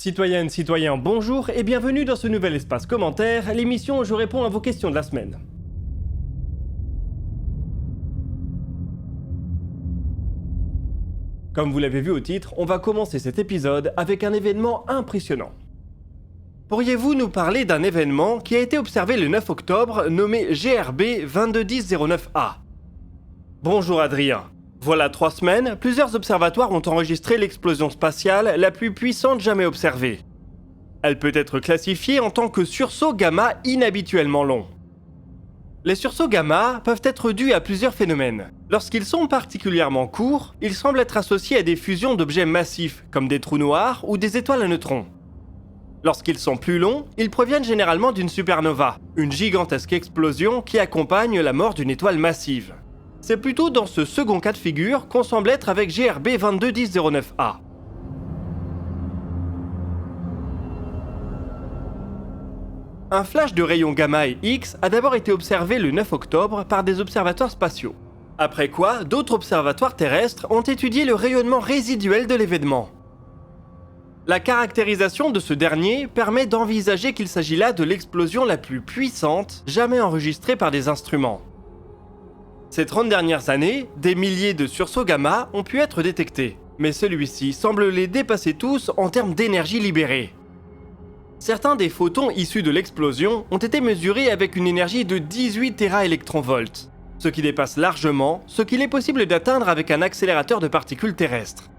Citoyennes, citoyens, bonjour et bienvenue dans ce nouvel espace commentaire, l'émission où je réponds à vos questions de la semaine. Comme vous l'avez vu au titre, on va commencer cet épisode avec un événement impressionnant. Pourriez-vous nous parler d'un événement qui a été observé le 9 octobre nommé GRB 221009A? Bonjour Adrien. Voilà 3 semaines, plusieurs observatoires ont enregistré l'explosion spatiale la plus puissante jamais observée. Elle peut être classifiée en tant que sursaut gamma inhabituellement long. Les sursauts gamma peuvent être dus à plusieurs phénomènes. Lorsqu'ils sont particulièrement courts, ils semblent être associés à des fusions d'objets massifs, comme des trous noirs ou des étoiles à neutrons. Lorsqu'ils sont plus longs, ils proviennent généralement d'une supernova, une gigantesque explosion qui accompagne la mort d'une étoile massive. C'est plutôt dans ce second cas de figure qu'on semble être avec GRB 221009A. Un flash de rayons gamma et X a d'abord été observé le 9 octobre par des observatoires spatiaux. Après quoi, d'autres observatoires terrestres ont étudié le rayonnement résiduel de l'événement. La caractérisation de ce dernier permet d'envisager qu'il s'agit là de l'explosion la plus puissante jamais enregistrée par des instruments. Ces 30 dernières années, des milliers de sursauts gamma ont pu être détectés, mais celui-ci semble les dépasser tous en termes d'énergie libérée. Certains des photons issus de l'explosion ont été mesurés avec une énergie de 18 téraélectronvolts, ce qui dépasse largement ce qu'il est possible d'atteindre avec un accélérateur de particules terrestres.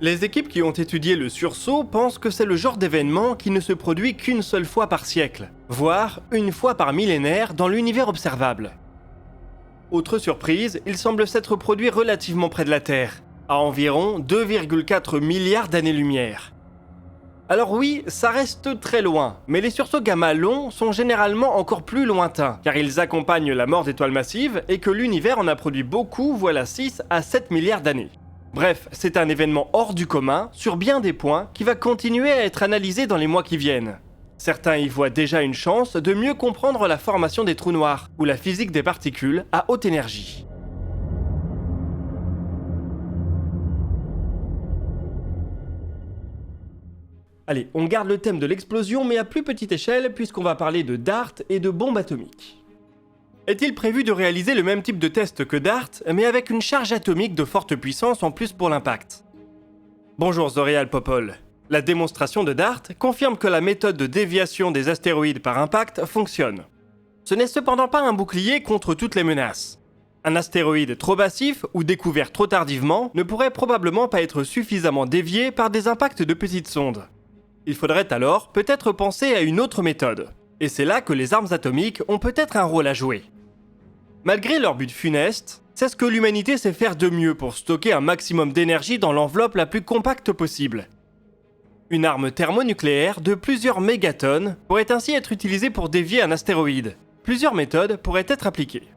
Les équipes qui ont étudié le sursaut pensent que c'est le genre d'événement qui ne se produit qu'une seule fois par siècle, voire une fois par millénaire dans l'univers observable. Autre surprise, il semble s'être produit relativement près de la Terre, à environ 2,4 milliards d'années-lumière. Alors oui, ça reste très loin, mais les sursauts gamma longs sont généralement encore plus lointains, car ils accompagnent la mort d'étoiles massives et que l'univers en a produit beaucoup, voilà 6 à 7 milliards d'années. Bref, c'est un événement hors du commun, sur bien des points, qui va continuer à être analysé dans les mois qui viennent. Certains y voient déjà une chance de mieux comprendre la formation des trous noirs, ou la physique des particules à haute énergie. Allez, on garde le thème de l'explosion, mais à plus petite échelle, puisqu'on va parler de DART et de bombes atomiques. Est-il prévu de réaliser le même type de test que DART, mais avec une charge atomique de forte puissance en plus pour l'impact? Bonjour Zorial Popol. La démonstration de DART confirme que la méthode de déviation des astéroïdes par impact fonctionne. Ce n'est cependant pas un bouclier contre toutes les menaces. Un astéroïde trop massif ou découvert trop tardivement ne pourrait probablement pas être suffisamment dévié par des impacts de petites sondes. Il faudrait alors peut-être penser à une autre méthode. Et c'est là que les armes atomiques ont peut-être un rôle à jouer. Malgré leur but funeste, c'est ce que l'humanité sait faire de mieux pour stocker un maximum d'énergie dans l'enveloppe la plus compacte possible. Une arme thermonucléaire de plusieurs mégatonnes pourrait ainsi être utilisée pour dévier un astéroïde. Plusieurs méthodes pourraient être appliquées.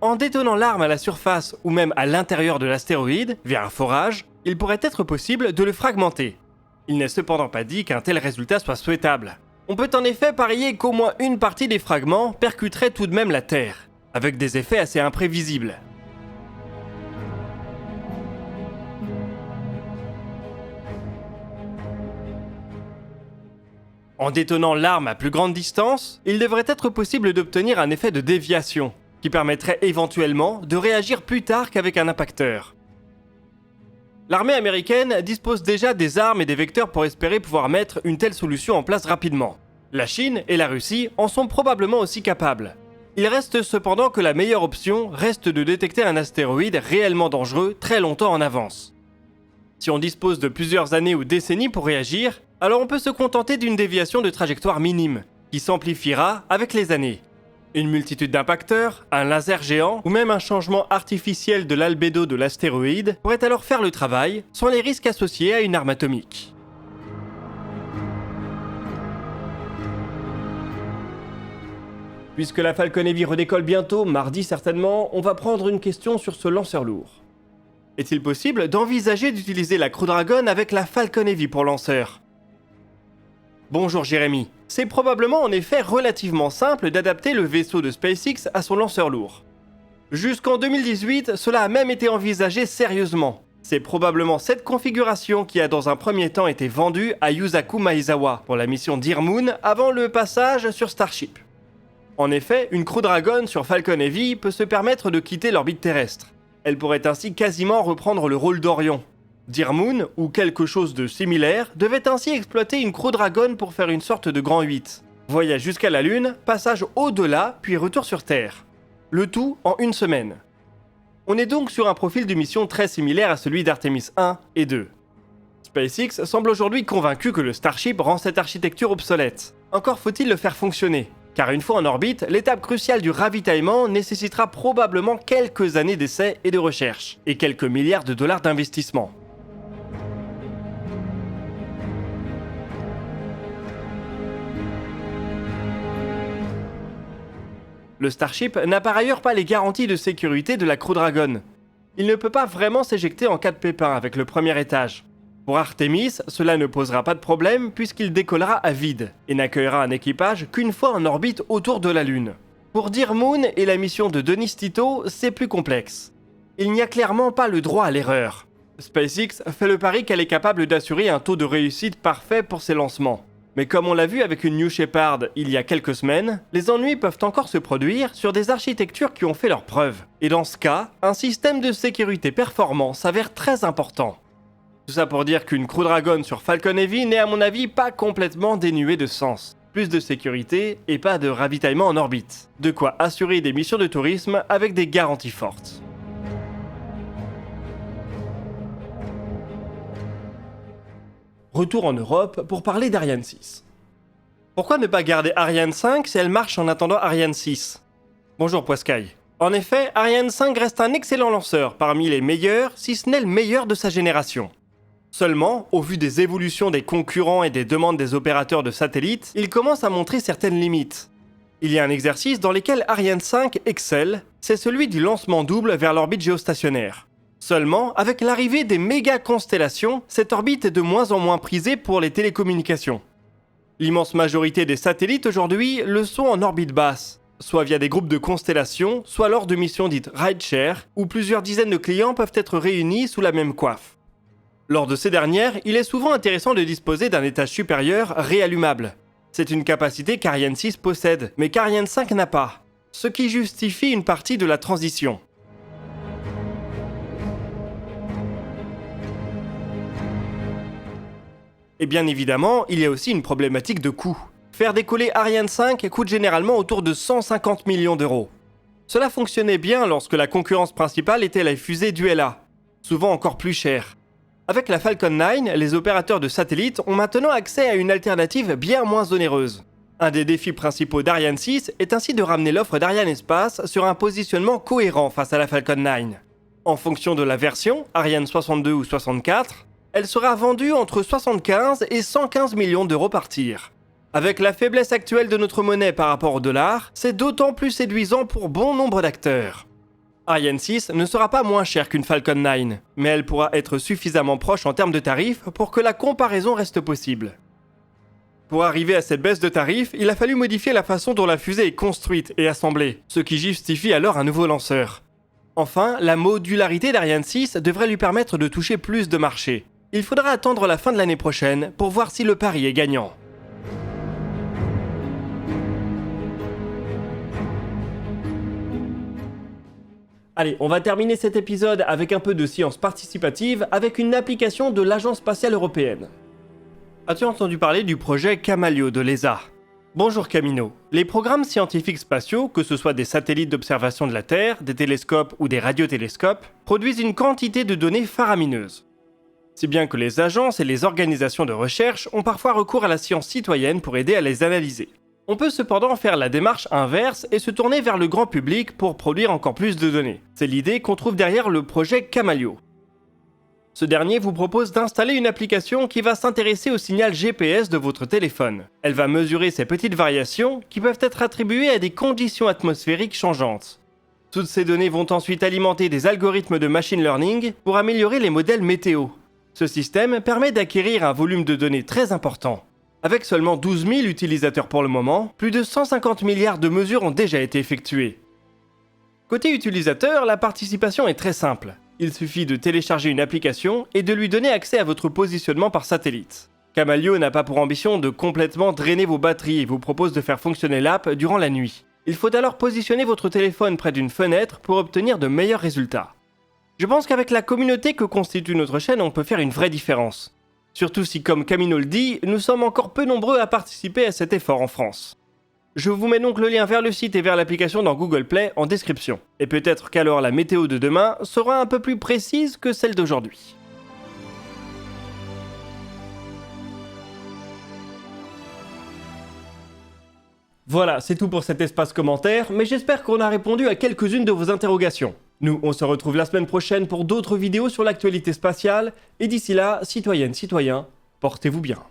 En détonant l'arme à la surface ou même à l'intérieur de l'astéroïde, via un forage, il pourrait être possible de le fragmenter. Il n'est cependant pas dit qu'un tel résultat soit souhaitable. On peut en effet parier qu'au moins une partie des fragments percuterait tout de même la Terre, avec des effets assez imprévisibles. En détonant l'arme à plus grande distance, il devrait être possible d'obtenir un effet de déviation, qui permettrait éventuellement de réagir plus tard qu'avec un impacteur. L'armée américaine dispose déjà des armes et des vecteurs pour espérer pouvoir mettre une telle solution en place rapidement. La Chine et la Russie en sont probablement aussi capables. Il reste cependant que la meilleure option reste de détecter un astéroïde réellement dangereux très longtemps en avance. Si on dispose de plusieurs années ou décennies pour réagir, alors on peut se contenter d'une déviation de trajectoire minime, qui s'amplifiera avec les années. Une multitude d'impacteurs, un laser géant ou même un changement artificiel de l'albédo de l'astéroïde pourrait alors faire le travail sans les risques associés à une arme atomique. Puisque la Falcon Heavy redécolle bientôt, mardi certainement, on va prendre une question sur ce lanceur lourd. Est-il possible d'envisager d'utiliser la Crew Dragon avec la Falcon Heavy pour lanceur ? Bonjour Jérémy. C'est probablement en effet relativement simple d'adapter le vaisseau de SpaceX à son lanceur lourd. Jusqu'en 2018, cela a même été envisagé sérieusement. C'est probablement cette configuration qui a dans un premier temps été vendue à Yusaku Maezawa pour la mission Deer Moon avant le passage sur Starship. En effet, une Crew Dragon sur Falcon Heavy peut se permettre de quitter l'orbite terrestre. Elle pourrait ainsi quasiment reprendre le rôle d'Orion. Deer Moon, ou quelque chose de similaire, devait ainsi exploiter une Crew Dragon pour faire une sorte de Grand 8. Voyage jusqu'à la Lune, passage au-delà, puis retour sur Terre. Le tout en une semaine. On est donc sur un profil de mission très similaire à celui d'Artemis 1 et 2. SpaceX semble aujourd'hui convaincu que le Starship rend cette architecture obsolète. Encore faut-il le faire fonctionner, car une fois en orbite, l'étape cruciale du ravitaillement nécessitera probablement quelques années d'essais et de recherche, et quelques milliards de dollars d'investissement. Le Starship n'a par ailleurs pas les garanties de sécurité de la Crew Dragon. Il ne peut pas vraiment s'éjecter en cas de pépin avec le premier étage. Pour Artemis, cela ne posera pas de problème puisqu'il décollera à vide et n'accueillera un équipage qu'une fois en orbite autour de la Lune. Pour Deer Moon et la mission de Denis Tito, c'est plus complexe. Il n'y a clairement pas le droit à l'erreur. SpaceX fait le pari qu'elle est capable d'assurer un taux de réussite parfait pour ses lancements. Mais comme on l'a vu avec une New Shepard il y a quelques semaines, les ennuis peuvent encore se produire sur des architectures qui ont fait leurs preuves. Et dans ce cas, un système de sécurité performant s'avère très important. Tout ça pour dire qu'une Crew Dragon sur Falcon Heavy n'est à mon avis pas complètement dénuée de sens. Plus de sécurité et pas de ravitaillement en orbite. De quoi assurer des missions de tourisme avec des garanties fortes. Retour en Europe pour parler d'Ariane 6. Pourquoi ne pas garder Ariane 5 si elle marche en attendant Ariane 6 ? Bonjour Poiscaille. En effet, Ariane 5 reste un excellent lanceur, parmi les meilleurs, si ce n'est le meilleur de sa génération. Seulement, au vu des évolutions des concurrents et des demandes des opérateurs de satellites, il commence à montrer certaines limites. Il y a un exercice dans lequel Ariane 5 excelle, c'est celui du lancement double vers l'orbite géostationnaire. Seulement, avec l'arrivée des méga-constellations, cette orbite est de moins en moins prisée pour les télécommunications. L'immense majorité des satellites aujourd'hui le sont en orbite basse, soit via des groupes de constellations, soit lors de missions dites rideshare, où plusieurs dizaines de clients peuvent être réunis sous la même coiffe. Lors de ces dernières, il est souvent intéressant de disposer d'un étage supérieur réallumable. C'est une capacité qu'Ariane 6 possède, mais qu'Ariane 5 n'a pas, ce qui justifie une partie de la transition. Et bien évidemment, il y a aussi une problématique de coût. Faire décoller Ariane 5 coûte généralement autour de 150 millions d'euros. Cela fonctionnait bien lorsque la concurrence principale était la fusée Duela, souvent encore plus chère. Avec la Falcon 9, les opérateurs de satellites ont maintenant accès à une alternative bien moins onéreuse. Un des défis principaux d'Ariane 6 est ainsi de ramener l'offre d'Ariane Espace sur un positionnement cohérent face à la Falcon 9. En fonction de la version, Ariane 62 ou 64, elle sera vendue entre 75 et 115 millions d'euros par tir. Avec la faiblesse actuelle de notre monnaie par rapport au dollar, c'est d'autant plus séduisant pour bon nombre d'acteurs. Ariane 6 ne sera pas moins chère qu'une Falcon 9, mais elle pourra être suffisamment proche en termes de tarifs pour que la comparaison reste possible. Pour arriver à cette baisse de tarifs, il a fallu modifier la façon dont la fusée est construite et assemblée, ce qui justifie alors un nouveau lanceur. Enfin, la modularité d'Ariane 6 devrait lui permettre de toucher plus de marchés. Il faudra attendre la fin de l'année prochaine pour voir si le pari est gagnant. Allez, on va terminer cet épisode avec un peu de science participative avec une application de l'Agence spatiale européenne. As-tu entendu parler du projet Camalio de l'ESA ? Bonjour Camino. Les programmes scientifiques spatiaux, que ce soit des satellites d'observation de la Terre, des télescopes ou des radiotélescopes, produisent une quantité de données faramineuses. Si bien que les agences et les organisations de recherche ont parfois recours à la science citoyenne pour aider à les analyser. On peut cependant faire la démarche inverse et se tourner vers le grand public pour produire encore plus de données. C'est l'idée qu'on trouve derrière le projet Camalio. Ce dernier vous propose d'installer une application qui va s'intéresser au signal GPS de votre téléphone. Elle va mesurer ces petites variations qui peuvent être attribuées à des conditions atmosphériques changeantes. Toutes ces données vont ensuite alimenter des algorithmes de machine learning pour améliorer les modèles météo. Ce système permet d'acquérir un volume de données très important. Avec seulement 12 000 utilisateurs pour le moment, plus de 150 milliards de mesures ont déjà été effectuées. Côté utilisateur, la participation est très simple. Il suffit de télécharger une application et de lui donner accès à votre positionnement par satellite. Camalio n'a pas pour ambition de complètement drainer vos batteries et vous propose de faire fonctionner l'app durant la nuit. Il faut alors positionner votre téléphone près d'une fenêtre pour obtenir de meilleurs résultats. Je pense qu'avec la communauté que constitue notre chaîne, on peut faire une vraie différence. Surtout si, comme Camino le dit, nous sommes encore peu nombreux à participer à cet effort en France. Je vous mets donc le lien vers le site et vers l'application dans Google Play en description. Et peut-être qu'alors la météo de demain sera un peu plus précise que celle d'aujourd'hui. Voilà, c'est tout pour cet espace commentaire, mais j'espère qu'on a répondu à quelques-unes de vos interrogations. Nous, on se retrouve la semaine prochaine pour d'autres vidéos sur l'actualité spatiale, et d'ici là, citoyennes, citoyens, portez-vous bien.